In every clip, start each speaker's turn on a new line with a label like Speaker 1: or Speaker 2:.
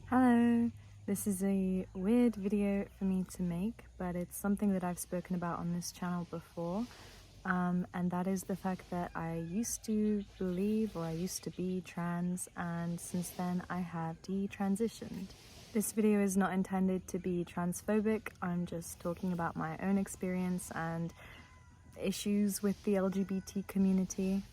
Speaker 1: Hello! This is a weird video for me to make, but it's something that I've spoken about on this channel before, and that is the fact that I used to believe, or I used to be trans, and since then I have detransitioned. This video is not intended to be transphobic. I'm just talking about my own experience and issues with the LGBT community.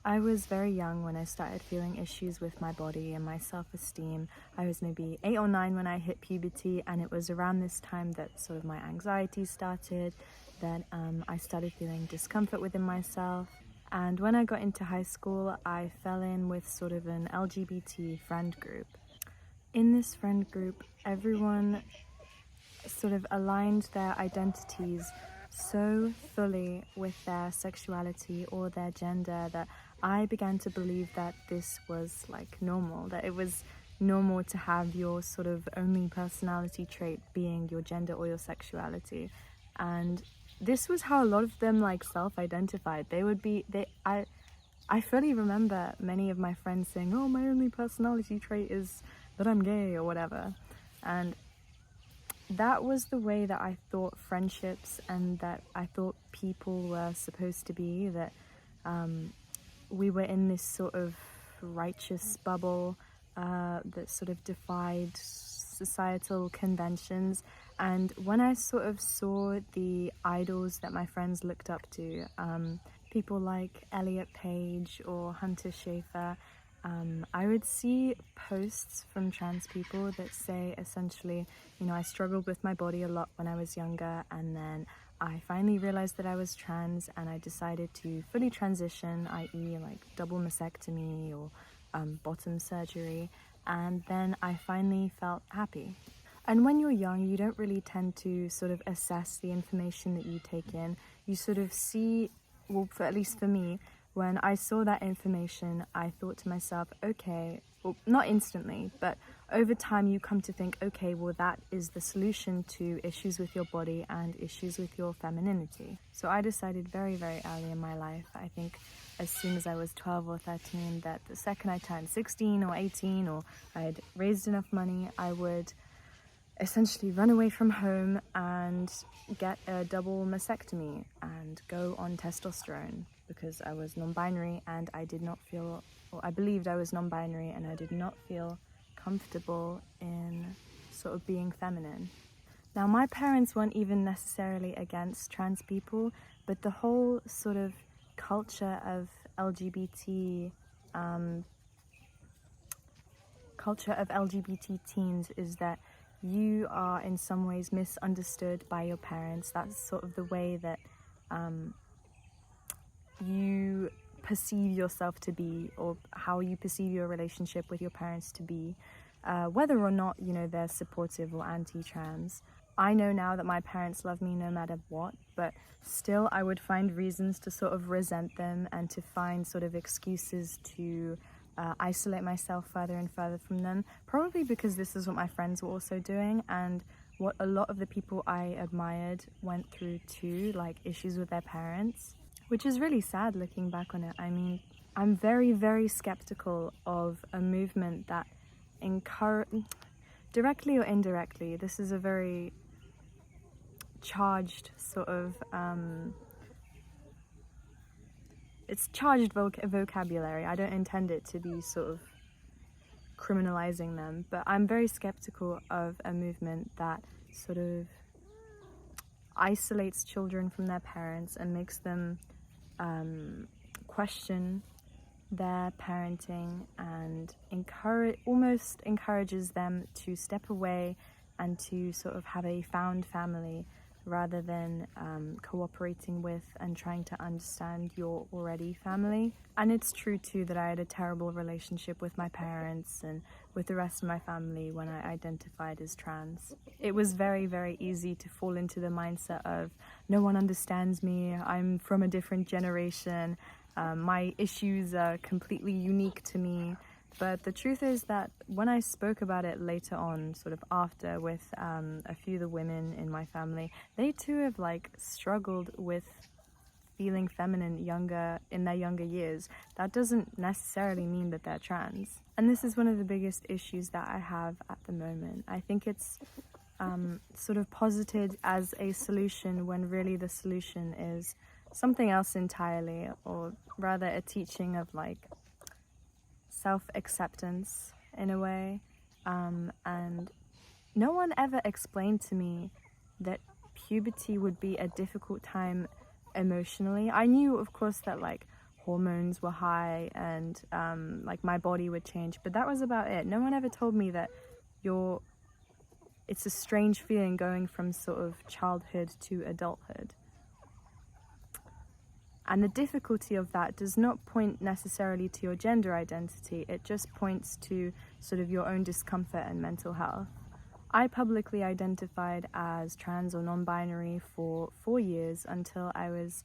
Speaker 1: I was very young when I started feeling issues with my body and my self-esteem. I was maybe 8 or 9 when I hit puberty, and it was around this time that sort of my anxiety started, that I started feeling discomfort within myself. And when I got into high school, I fell in with sort of an LGBT friend group. In this friend group, everyone sort of aligned their identities so fully with their sexuality or their gender that I began to believe that this was like normal, that it was normal to have your sort of only personality trait being your gender or your sexuality. And this was how a lot of them like self-identified. I fully remember many of my friends saying, oh, my only personality trait is that I'm gay or whatever. And that was the way that I thought friendships and that I thought people were supposed to be, that we were in this sort of righteous bubble that sort of defied societal conventions. And when I sort of saw the idols that my friends looked up to, people like Elliot Page or Hunter Schafer, I would see posts from trans people that say essentially, you know, I struggled with my body a lot when I was younger, and then I finally realized that I was trans and I decided to fully transition, i.e. like double mastectomy or bottom surgery, and then I finally felt happy. And when you're young, you don't really tend to sort of assess the information that you take in. You sort of see, well, at least for me, when I saw that information, I thought to myself, okay, well, not instantly, but over time you come to think, okay, well, that is the solution to issues with your body and issues with your femininity. So I decided very, very early in my life, I think as soon as I was 12 or 13, that the second I turned 16 or 18 or I had raised enough money, I would essentially run away from home and get a double mastectomy and go on testosterone, because I was non-binary and I did not feel, or I believed I was non-binary and I did not feel comfortable in sort of being feminine. Now, my parents weren't even necessarily against trans people, but the whole sort of culture of LGBT teens is that you are in some ways misunderstood by your parents. That's sort of the way that you perceive yourself to be, or how you perceive your relationship with your parents to be, whether or not, you know, they're supportive or anti-trans. I know now that my parents love me no matter what, but still I would find reasons to sort of resent them and to find sort of excuses to isolate myself further and further from them, probably because this is what my friends were also doing and what a lot of the people I admired went through too, like issues with their parents, which is really sad looking back on it. I mean, I'm very, very skeptical of a movement that directly or indirectly, this is a very charged sort of it's charged vocabulary. I don't intend it to be sort of criminalizing them, but I'm very skeptical of a movement that sort of isolates children from their parents and makes them question their parenting and almost encourages them to step away and to sort of have a found family rather than cooperating with and trying to understand your already family. And it's true too that I had a terrible relationship with my parents and with the rest of my family when I identified as trans. It was very, very easy to fall into the mindset of no one understands me, I'm from a different generation, my issues are completely unique to me. But the truth is that when I spoke about it later on, sort of after, with a few of the women in my family, they too have like struggled with feeling feminine in their younger years, that doesn't necessarily mean that they're trans. And this is one of the biggest issues that I have at the moment. I think it's sort of posited as a solution when really the solution is something else entirely, or rather a teaching of like self-acceptance in a way. And no one ever explained to me that puberty would be a difficult time emotionally. I knew, of course, that like hormones were high and like my body would change, but that was about it. No one ever told me that it's a strange feeling going from sort of childhood to adulthood. And the difficulty of that does not point necessarily to your gender identity, it just points to sort of your own discomfort and mental health. I publicly identified as trans or non-binary for 4 years until I was,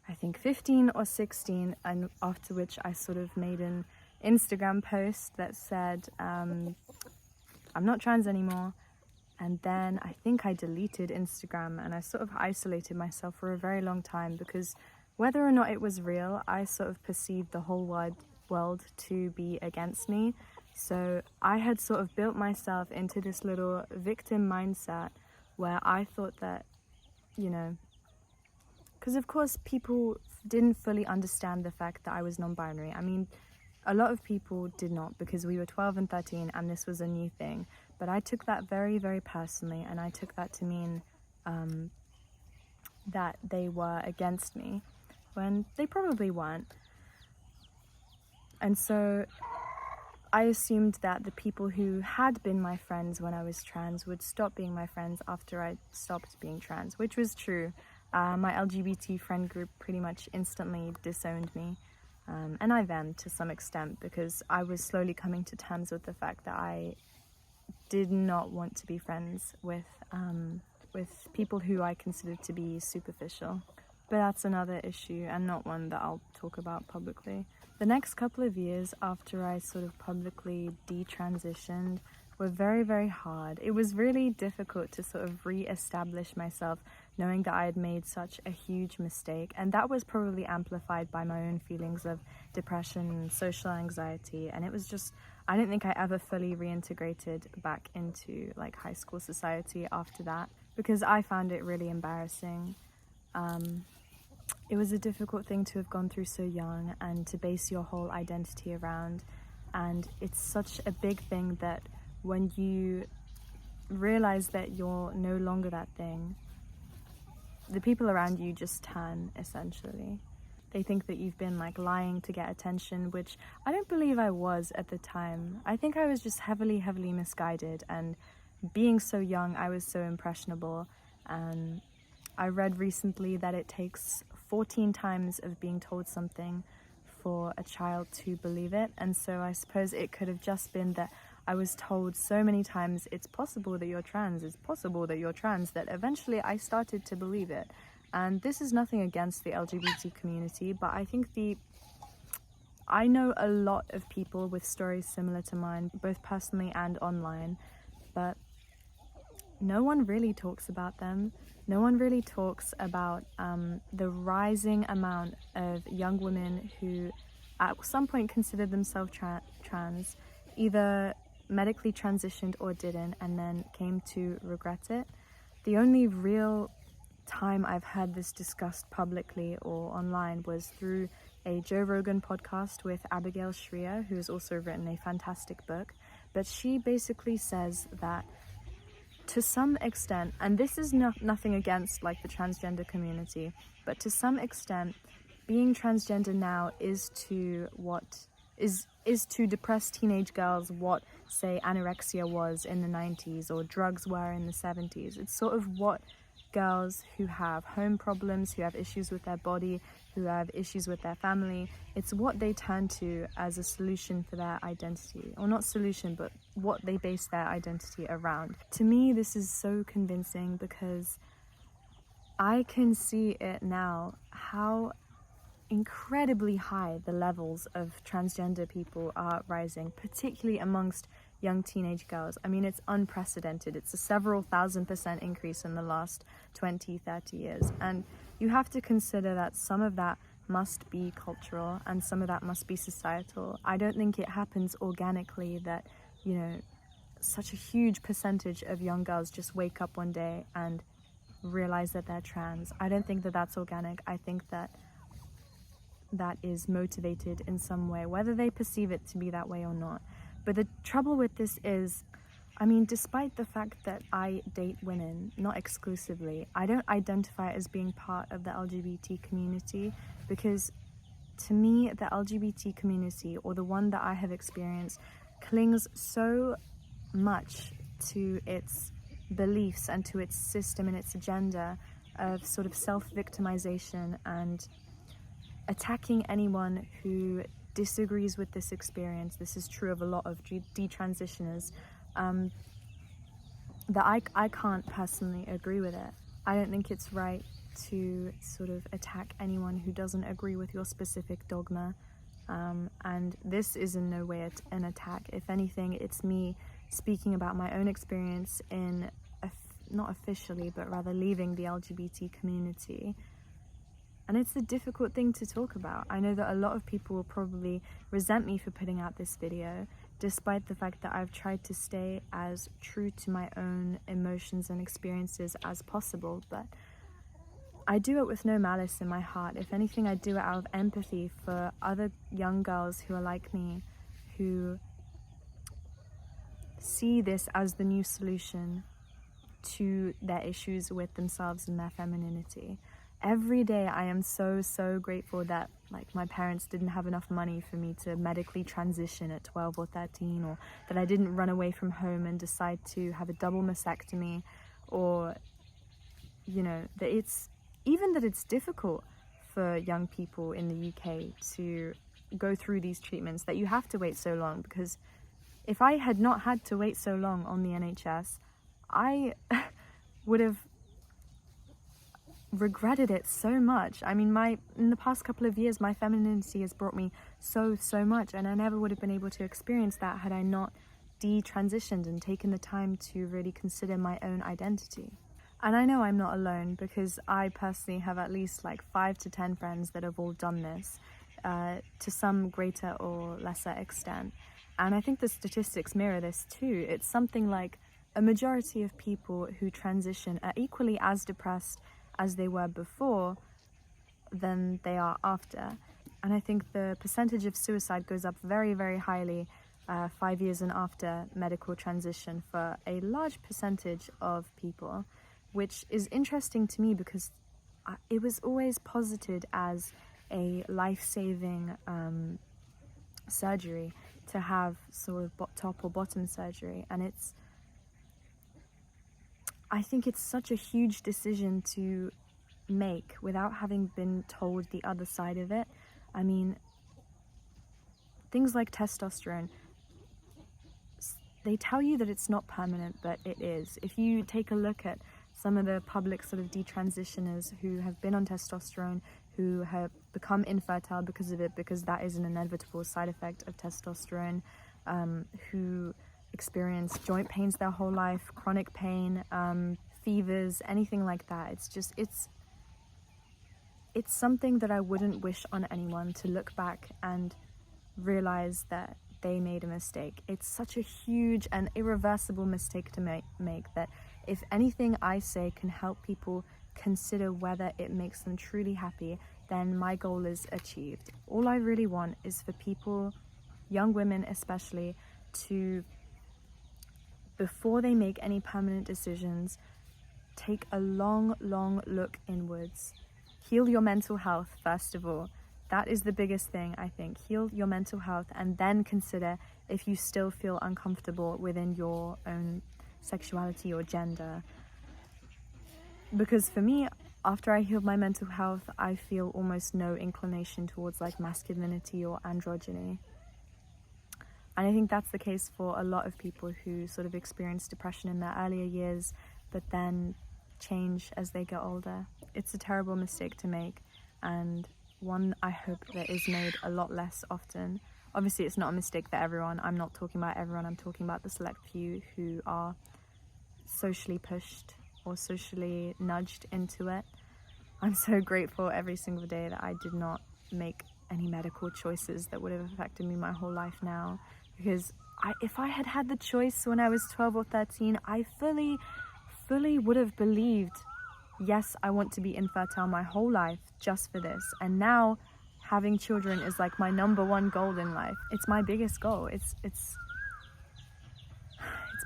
Speaker 1: I think, 15 or 16, and after which I sort of made an Instagram post that said, I'm not trans anymore. And then I think I deleted Instagram and I sort of isolated myself for a very long time, because whether or not it was real, I sort of perceived the whole wide world to be against me. So I had sort of built myself into this little victim mindset where I thought that, you know, because of course people didn't fully understand the fact that I was non-binary. I mean, a lot of people did not, because we were 12 and 13 and this was a new thing. But I took that very, very personally, and I took that to mean that they were against me when they probably weren't. And so I assumed that the people who had been my friends when I was trans would stop being my friends after I stopped being trans, which was true. My LGBT friend group pretty much instantly disowned me, and I them to some extent, because I was slowly coming to terms with the fact that I did not want to be friends with people who I considered to be superficial. But that's another issue, and not one that I'll talk about publicly. The next couple of years after I sort of publicly detransitioned were very, very hard. It was really difficult to sort of re-establish myself, knowing that I had made such a huge mistake. And that was probably amplified by my own feelings of depression and social anxiety. And it was just, I don't think I ever fully reintegrated back into like high school society after that, because I found it really embarrassing. It was a difficult thing to have gone through so young and to base your whole identity around. And it's such a big thing that when you realize that you're no longer that thing, the people around you just turn, essentially. They think that you've been like lying to get attention, which I don't believe I was at the time. I think I was just heavily, heavily misguided, and being so young, I was so impressionable. And I read recently that it takes 14 times of being told something for a child to believe it. And so I suppose it could have just been that I was told so many times, it's possible that you're trans, it's possible that you're trans, that eventually I started to believe it. And this is nothing against the LGBT community, but I think I know a lot of people with stories similar to mine, both personally and online, but no one really talks about them. No one really talks about the rising amount of young women who at some point considered themselves trans, either medically transitioned or didn't, and then came to regret it. The only real time I've heard this discussed publicly or online was through a Joe Rogan podcast with Abigail Shrier, who has also written a fantastic book. But she basically says that to some extent, and this is nothing against like the transgender community, but to some extent, being transgender now is to depressed teenage girls what, say, anorexia was in the 90s or drugs were in the 70s. It's sort of what girls who have home problems, who have issues with their body, who have issues with their family, it's what they turn to as a solution for their identity. Or not solution, but what they base their identity around. To me, this is so convincing, because I can see it now, how incredibly high the levels of transgender people are rising, particularly amongst young teenage girls. I mean, it's unprecedented. It's a several 1,000% increase in the last 20, 30 years. And you have to consider that some of that must be cultural and some of that must be societal. I don't think it happens organically that, you know, such a huge percentage of young girls just wake up one day and realize that they're trans. I don't think that that's organic. I think that that is motivated in some way, whether they perceive it to be that way or not. But the trouble with this is, I mean, despite the fact that I date women, not exclusively, I don't identify as being part of the LGBT community, because to me, the LGBT community, or the one that I have experienced, clings so much to its beliefs and to its system and its agenda of sort of self-victimization and attacking anyone who disagrees with this experience. This is true of a lot of detransitioners, that I can't personally agree with it. I don't think it's right to sort of attack anyone who doesn't agree with your specific dogma, and this is in no way an attack. If anything, it's me speaking about my own experience in, not officially, but rather leaving the LGBT community. And it's a difficult thing to talk about. I know that a lot of people will probably resent me for putting out this video, despite the fact that I've tried to stay as true to my own emotions and experiences as possible, but I do it with no malice in my heart. If anything, I do it out of empathy for other young girls who are like me, who see this as the new solution to their issues with themselves and their femininity. Every day I am so grateful that, like, my parents didn't have enough money for me to medically transition at 12 or 13, or that I didn't run away from home and decide to have a double mastectomy, or, you know, that it's difficult for young people in the UK to go through these treatments, that you have to wait so long. Because if I had not had to wait so long on the NHS, I would have regretted it so much. I mean, in the past couple of years, my femininity has brought me so much, and I never would have been able to experience that had I not detransitioned and taken the time to really consider my own identity. And I know I'm not alone, because I personally have at least like 5 to 10 friends that have all done this, to some greater or lesser extent. And I think the statistics mirror this too. It's something like a majority of people who transition are equally as depressed as they were before than they are after. And I think the percentage of suicide goes up very highly 5 years and after medical transition for a large percentage of people, which is interesting to me because it was always posited as a life-saving surgery to have sort of top or bottom surgery. And I think it's such a huge decision to make without having been told the other side of it. I mean, things like testosterone, they tell you that it's not permanent, but it is. If you take a look at some of the public sort of detransitioners who have been on testosterone, who have become infertile because of it, because that is an inevitable side effect of testosterone, who experience joint pains their whole life, chronic pain, fevers, anything like that. It's something that I wouldn't wish on anyone, to look back and realize that they made a mistake. It's such a huge and irreversible mistake to make that if anything I say can help people consider whether it makes them truly happy, then my goal is achieved. All I really want is for people, young women especially, to, before they make any permanent decisions, take a long look inwards. Heal your mental health, first of all. That is the biggest thing, I think. Heal your mental health, and then consider if you still feel uncomfortable within your own sexuality or gender. Because for me, after I healed my mental health, I feel almost no inclination towards like masculinity or androgyny. And I think that's the case for a lot of people who sort of experience depression in their earlier years, but then change as they get older. It's a terrible mistake to make, and one I hope that is made a lot less often. Obviously it's not a mistake for everyone. I'm not talking about everyone, I'm talking about the select few who are socially pushed or socially nudged into it. I'm so grateful every single day that I did not make any medical choices that would have affected me my whole life now, because if I had had the choice when I was 12 or 13, I fully would have believed, yes, I want to be infertile my whole life just for this. And now having children is like my #1 goal in life. It's my biggest goal. It's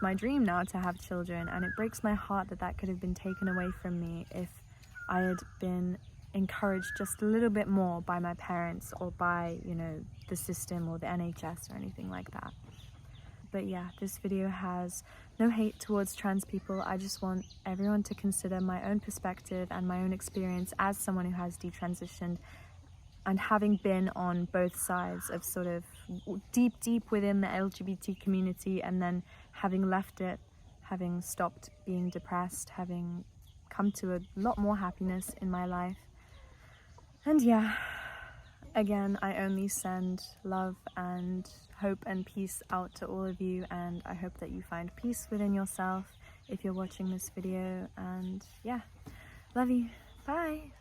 Speaker 1: my dream now to have children, and it breaks my heart that that could have been taken away from me if I had been encouraged just a little bit more by my parents or by, you know, the system or the NHS or anything like that. But yeah, this video has no hate towards trans people. I just want everyone to consider my own perspective and my own experience as someone who has detransitioned, and having been on both sides of sort of deep within the LGBT community, and then having left it, having stopped being depressed, having come to a lot more happiness in my life. And yeah, again, I only send love and hope and peace out to all of you, and I hope that you find peace within yourself if you're watching this video. And yeah, love you. Bye.